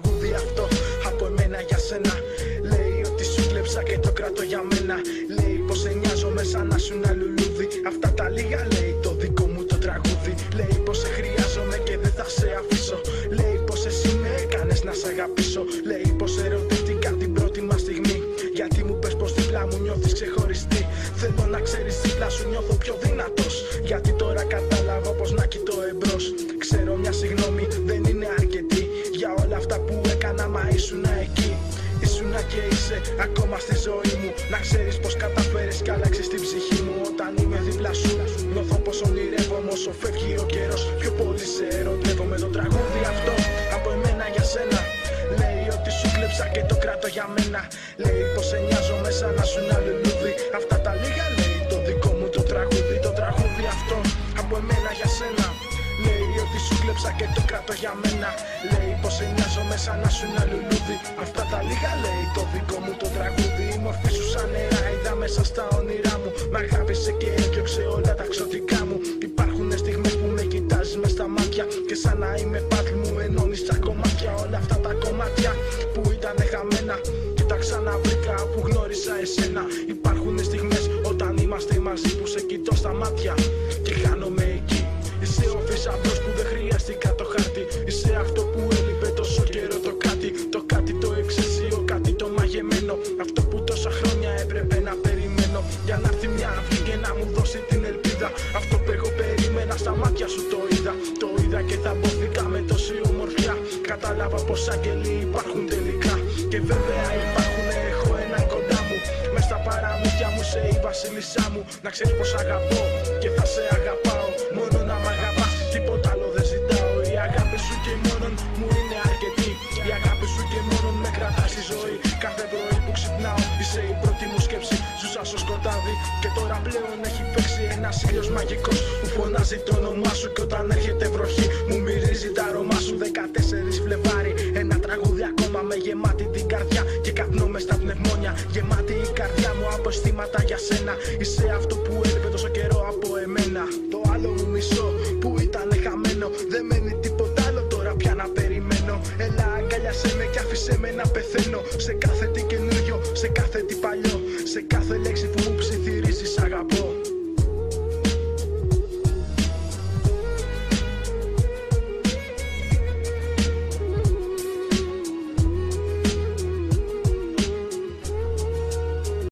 τραγούδι αυτό από εμένα για σένα. Λέει ότι σου κλέψα και το κρατώ για μένα. Λέει πως σε νοιάζομαι σαν να σου ένα λουλούδι. Αυτά τα λίγα λέει το δικό μου το τραγούδι. Λέει πως σε χρειάζομαι και δεν θα σε αφήσω. Λέει πως εσύ με έκανες να σ' αγαπήσω. Λέει πως ερωτήθηκα την πρώτη μας στιγμή. Γιατί μου πες πως δίπλα μου νιώθεις ξεχωριστή. Θέλω να ξέρεις δίπλα σου νιώθω πιο δυνατός. Γιατί τώρα κατάλαβα πως να κοιτώ εμπρός. Ξέρω μια συγγνώμη δεν είναι αρκετή για όλα αυτά που έκανα, μα ήσουνα εκεί. Ήσουνα και είσαι ακόμα στη ζωή μου. Να ξέρεις πως καταφέρεις κι άλλαξες την ψυχή μου. Όταν είμαι δίπλα σου νιώθω πως ονειρεύομαι όσο φεύγει ο καιρός. Πιο πολύ σε ερωτεύομαι. Το τραγούδι αυτό από εμένα για σένα. Λέει ότι σου κλέψα και το κράτω για μένα. Λέει πως σε νοιάζομαι σαν να σου ένα λουλούδι. Αυτά τα λίγα λέει το δικό μου το τραγούδι. Το τραγούδι αυτό από εμένα για σένα. Λέει ότι σου κλέψα και το κράτω για μένα. Λέει πως σε νοιάζομαι σαν να σου ένα λουλούδι. Αυτά τα λίγα λέει το δικό μου το τραγούδι. Η μορφή σου σαν νερά είδα μέσα στα όνειρά μου. Μ' αγάπησε και έδιωξε όλα τα ξωτικά μου. Υπάρχουν στιγμές που με κοιτάζεις μες στα μάτια και σαν να είμαι πάθλι μου ενώνεις τα κομμάτια. Όλα αυτά τα κομμάτια που ήταν χαμένα και τα ξαναβρήκα που γνώρισα εσένα. Υπάρχουν στιγμές όταν είμαστε μαζί που σε κοιτώ στα μάτια και χάνομαι εκεί. Είσαι ο θησαυρός που δεν χρειάστηκα το χάρτη. Είσαι αυτό που έλειπε τόσο καιρό το κάτι. Το κάτι το εξαίσιο, κάτι το μαγεμένο. Αυτό που τόσα χρόνια έπρεπε να περιμένω. Για να έρθει μια αυγή και να μου δώσει την ελπίδα. Αυτό που εγώ περίμενα στα μάτια σου το είδα. Το είδα και θα μπόθηκα με τόση ομορφιά. Κατάλαβα πως άγγελοι υπάρχουν τελικά. Και βέβαια υπάρχουν, έχω έναν κοντά μου. Μες στα παραμύθια μου σε η βασίλισσά μου. Να ξέρεις πως αγαπώ και θα σε αγαπάω. Μόνο να μ' αγαπάς, τίποτα άλλο δεν ζητάω. Η αγάπη σου και μόνον μου είναι αρκετή. Η αγάπη σου και μόνον με κρατά στη ζωή. Κάθε πρωί που ξυπνάω είσαι η πρώτη μου σκέψη. Ζούσα στο σκοτάδι και τώρα πλέον έχει παίξει ένας ήλιος μαγικός που φωνάζει το όνομά σου. Και όταν έρχεται βροχή μου μυρίζει τα αρώμα σου. 14 Φλεβάρι, ένα τραγούδι ακόμα με γεμάτη την καρδιά. Και καπνώ μες στα πνευμόνια, γεμάτη η καρδιά μου από αισθήματα για σένα. Είσαι αυτό που έλειπε τόσο καιρό από εμένα. Το άλλο μου μισό που ήταν χαμένο. Δεν μένει τίποτα άλλο τώρα πια να περιμένω. Έλα αγκάλιασέ με κι άφησέ με να πεθαίνω. Σε κάθε τι καινούριο, σε κάθε τι παλιό. Σε κάθε λέξη που